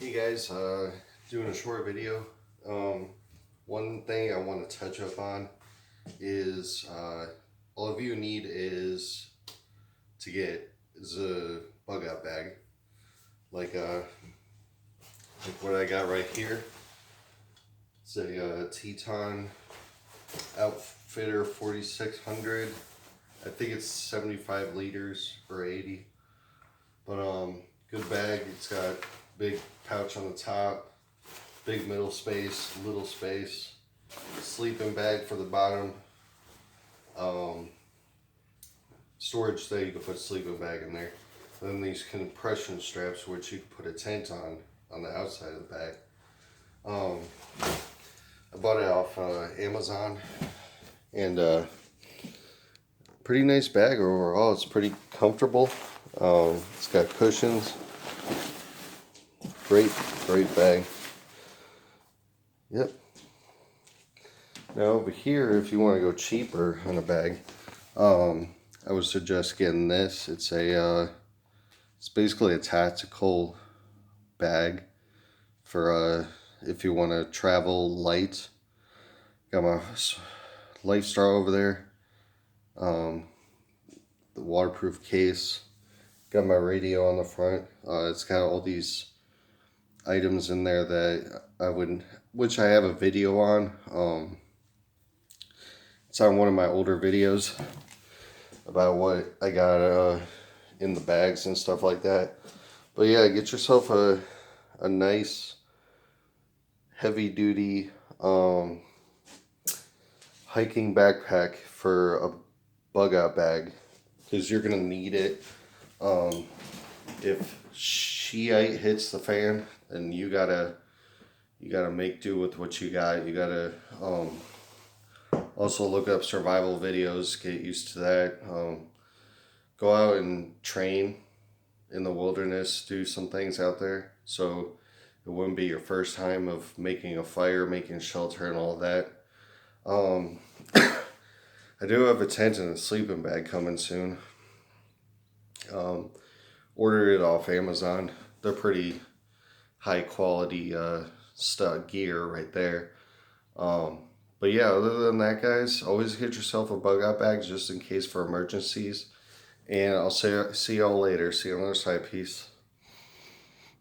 Hey guys, doing a short video. One thing I want to touch up on is all of you need is to get is a bug out bag, like like what I got right here. It's a Teton Outfitter 4600. I think it's 75 liters or 80, but good bag. It's got big pouch on the top, big middle space, little space, sleeping bag for the bottom, storage there you can put a sleeping bag in there. Then these compression straps which you can put a tent on the outside of the bag. I bought it off Amazon, and pretty nice bag overall. It's pretty comfortable. It's got cushions. Great bag. Yep. Now over here, if you want to go cheaper on a bag, I would suggest getting this. It's basically a tactical bag for if you want to travel light. Got my LifeStar over there. The waterproof case. Got my radio on the front. It's got all these items in there that which I have a video on. It's on one of my older videos about what I got in the bags and stuff like that. But yeah, get yourself a nice heavy duty hiking backpack for a bug out bag, because you're gonna need it. If shit hits the fan, then you gotta make do with what you got. You gotta also look up survival videos, get used to that. Go out and train in the wilderness, do some things out there, so it wouldn't be your first time of making a fire, making shelter and all that. I do have a tent and a sleeping bag coming soon. Ordered it off Amazon. They're pretty high quality gear right there. But yeah, other than that, guys, always get yourself a bug out bag just in case for emergencies. And I'll see y'all later. See you on the other side. Peace.